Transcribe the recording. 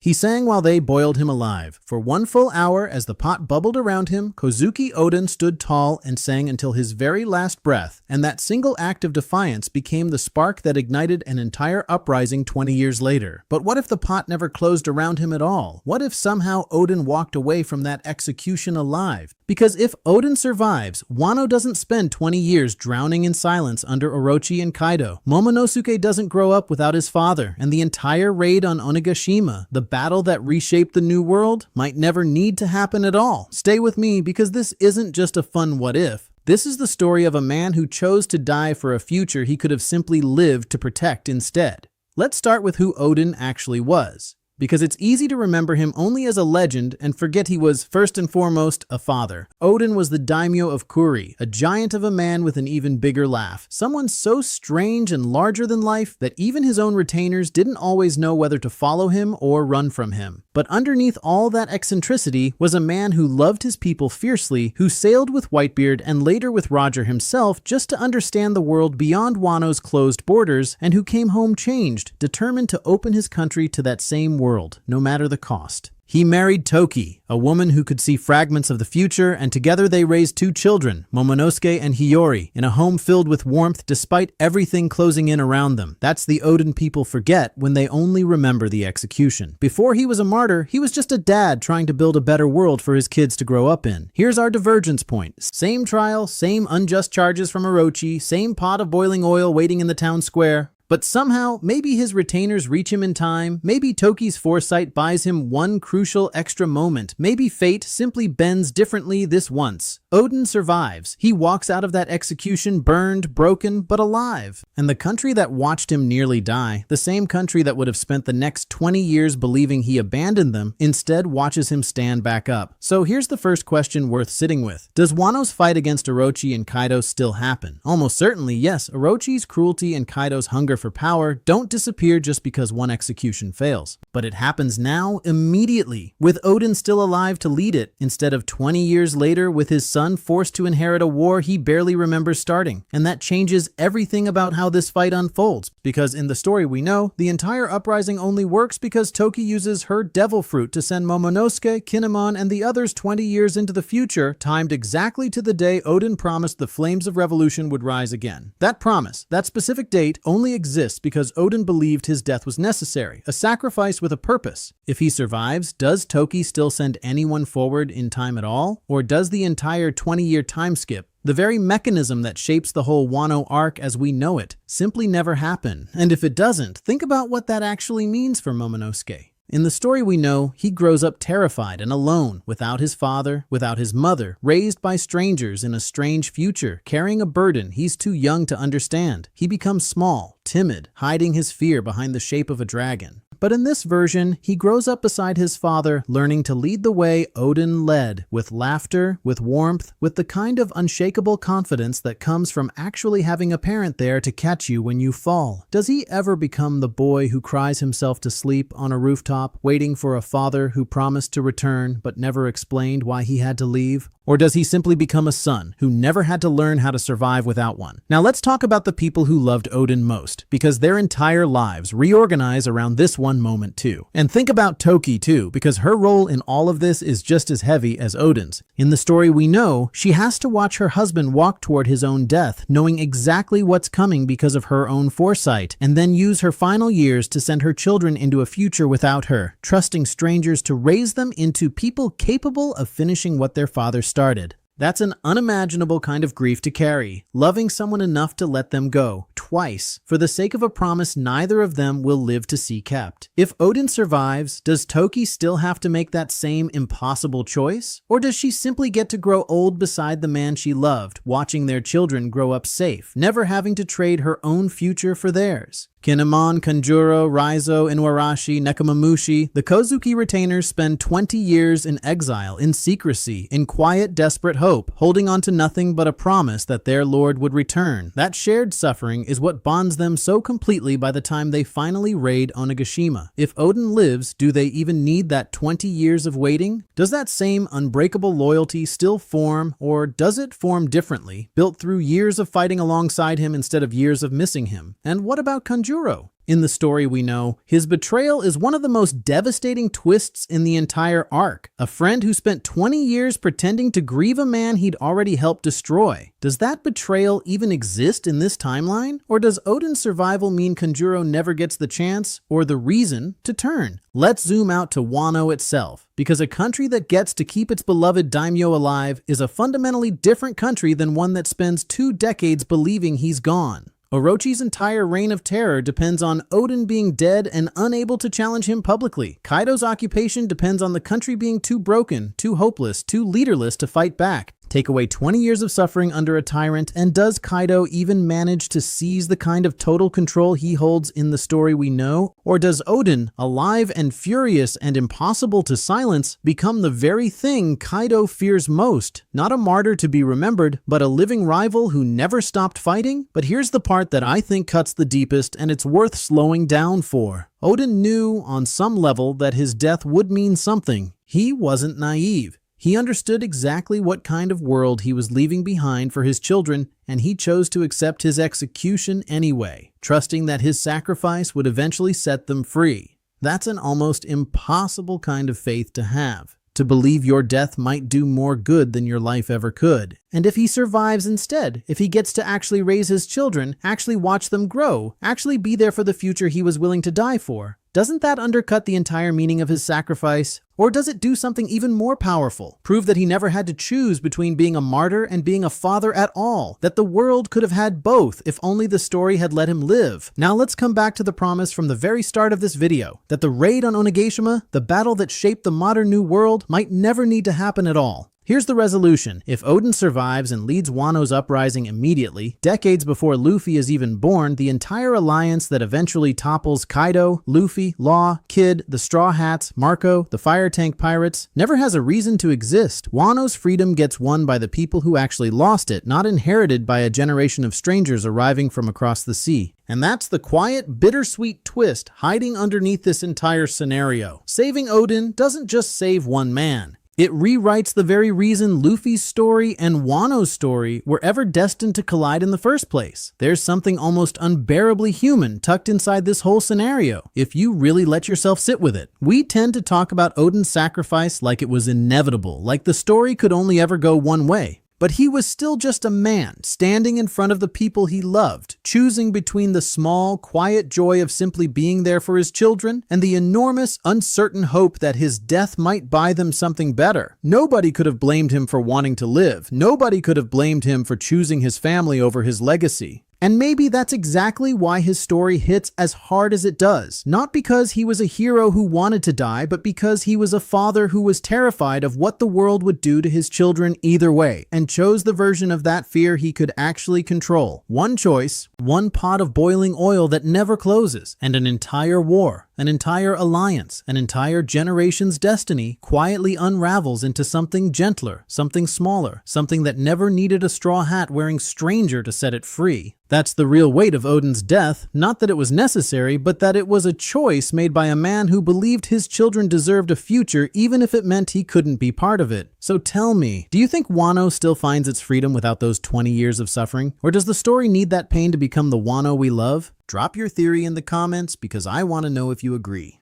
He sang while they boiled him alive. For 1 full hour, as the pot bubbled around him, Kozuki Oden stood tall and sang until his very last breath, and that single act of defiance became the spark that ignited an entire uprising 20 years later. But what if the pot never closed around him at all? What if somehow Oden walked away from that execution alive? Because if Oden survives, Wano doesn't spend 20 years drowning in silence under Orochi and Kaido. Momonosuke doesn't grow up without his father, and the entire raid on Onigashima, the battle that reshaped the New World, might never need to happen at all. Stay with me, because this isn't just a fun what if. This is the story of a man who chose to die for a future he could have simply lived to protect instead. Let's start with who Oden actually was, because it's easy to remember him only as a legend and forget he was, first and foremost, a father. Oden was the daimyo of Kuri, a giant of a man with an even bigger laugh. Someone so strange and larger than life that even his own retainers didn't always know whether to follow him or run from him. But underneath all that eccentricity was a man who loved his people fiercely, who sailed with Whitebeard and later with Roger himself just to understand the world beyond Wano's closed borders, and who came home changed, determined to open his country to that same world, no matter the cost. He married Toki, a woman who could see fragments of the future, and together they raised 2 children, Momonosuke and Hiyori, in a home filled with warmth despite everything closing in around them. That's the Oden people forget when they only remember the execution. Before he was a martyr, he was just a dad trying to build a better world for his kids to grow up in. Here's our divergence point. Same trial, same unjust charges from Orochi, same pot of boiling oil waiting in the town square. But somehow, maybe his retainers reach him in time, maybe Toki's foresight buys him one crucial extra moment, maybe fate simply bends differently this once. Oden survives. He walks out of that execution burned, broken, but alive. And the country that watched him nearly die, the same country that would have spent the next 20 years believing he abandoned them, instead watches him stand back up. So here's the first question worth sitting with. Does Wano's fight against Orochi and Kaido still happen? Almost certainly, yes. Orochi's cruelty and Kaido's hunger for power don't disappear just because one execution fails. But it happens now, immediately, with Oden still alive to lead it, instead of 20 years later with his son forced to inherit a war he barely remembers starting. And that changes everything about how this fight unfolds, because in the story we know, the entire uprising only works because Toki uses her devil fruit to send Momonosuke, Kinemon, and the others 20 years into the future, timed exactly to the day Oden promised the flames of revolution would rise again. That promise, that specific date, only exists because Oden believed his death was necessary, a sacrifice with a purpose. If he survives, does Toki still send anyone forward in time at all? Or does the entire 20-year time skip, the very mechanism that shapes the whole Wano arc as we know it, simply never happen? And if it doesn't, think about what that actually means for Momonosuke. In the story we know, he grows up terrified and alone, without his father, without his mother, raised by strangers in a strange future, carrying a burden he's too young to understand. He becomes small, timid, hiding his fear behind the shape of a dragon. But in this version, he grows up beside his father, learning to lead the way Oden led, with laughter, with warmth, with the kind of unshakable confidence that comes from actually having a parent there to catch you when you fall. Does he ever become the boy who cries himself to sleep on a rooftop, waiting for a father who promised to return but never explained why he had to leave? Or does he simply become a son who never had to learn how to survive without one? Now let's talk about the people who loved Oden most, because their entire lives reorganize around this one moment too. And think about Toki too, because her role in all of this is just as heavy as Oden's. In the story we know, she has to watch her husband walk toward his own death, knowing exactly what's coming because of her own foresight, and then use her final years to send her children into a future without her, trusting strangers to raise them into people capable of finishing what their father started. That's an unimaginable kind of grief to carry, loving someone enough to let them go, twice, for the sake of a promise neither of them will live to see kept. If Oden survives, does Toki still have to make that same impossible choice? Or does she simply get to grow old beside the man she loved, watching their children grow up safe, never having to trade her own future for theirs? Kinemon, Kanjuro, Raizo, Inuarashi, Nekomamushi, the Kozuki retainers spend 20 years in exile, in secrecy, in quiet, desperate hope, holding on to nothing but a promise that their lord would return. That shared suffering is what bonds them so completely by the time they finally raid Onigashima. If Oden lives, do they even need that 20 years of waiting? Does that same unbreakable loyalty still form, or does it form differently, built through years of fighting alongside him instead of years of missing him? And what about Kanjuro? In the story we know, his betrayal is one of the most devastating twists in the entire arc. A friend who spent 20 years pretending to grieve a man he'd already helped destroy. Does that betrayal even exist in this timeline? Or does Oden's survival mean Kanjuro never gets the chance, or the reason, to turn? Let's zoom out to Wano itself, because a country that gets to keep its beloved daimyo alive is a fundamentally different country than one that spends 2 decades believing he's gone. Orochi's entire reign of terror depends on Oden being dead and unable to challenge him publicly. Kaido's occupation depends on the country being too broken, too hopeless, too leaderless to fight back. Take away 20 years of suffering under a tyrant, and does Kaido even manage to seize the kind of total control he holds in the story we know? Or does Oden, alive and furious and impossible to silence, become the very thing Kaido fears most? Not a martyr to be remembered, but a living rival who never stopped fighting? But here's the part that I think cuts the deepest, and it's worth slowing down for. Oden knew, on some level, that his death would mean something. He wasn't naive. He understood exactly what kind of world he was leaving behind for his children, and he chose to accept his execution anyway, trusting that his sacrifice would eventually set them free. That's an almost impossible kind of faith to have, to believe your death might do more good than your life ever could. And if he survives instead, if he gets to actually raise his children, actually watch them grow, actually be there for the future he was willing to die for, doesn't that undercut the entire meaning of his sacrifice? Or does it do something even more powerful? Prove that he never had to choose between being a martyr and being a father at all. That the world could have had both if only the story had let him live. Now let's come back to the promise from the very start of this video, that the raid on Onigashima, the battle that shaped the modern new world, might never need to happen at all. Here's the resolution. If Oden survives and leads Wano's uprising immediately, decades before Luffy is even born, the entire alliance that eventually topples Kaido, Luffy, Law, Kid, the Straw Hats, Marco, the Fire Tank Pirates, never has a reason to exist. Wano's freedom gets won by the people who actually lost it, not inherited by a generation of strangers arriving from across the sea. And that's the quiet, bittersweet twist hiding underneath this entire scenario. Saving Oden doesn't just save one man. It rewrites the very reason Luffy's story and Wano's story were ever destined to collide in the first place. There's something almost unbearably human tucked inside this whole scenario, if you really let yourself sit with it. We tend to talk about Oden's sacrifice like it was inevitable, like the story could only ever go one way. But he was still just a man, standing in front of the people he loved, choosing between the small, quiet joy of simply being there for his children and the enormous, uncertain hope that his death might buy them something better. Nobody could have blamed him for wanting to live. Nobody could have blamed him for choosing his family over his legacy. And maybe that's exactly why his story hits as hard as it does. Not because he was a hero who wanted to die, but because he was a father who was terrified of what the world would do to his children either way, and chose the version of that fear he could actually control. One choice, one pot of boiling oil that never closes, and an entire war, an entire alliance, an entire generation's destiny quietly unravels into something gentler, something smaller, something that never needed a straw hat wearing stranger to set it free. That's the real weight of Oden's death, not that it was necessary, but that it was a choice made by a man who believed his children deserved a future even if it meant he couldn't be part of it. So tell me, do you think Wano still finds its freedom without those 20 years of suffering? Or does the story need that pain to become the Wano we love? Drop your theory in the comments because I want to know if you agree.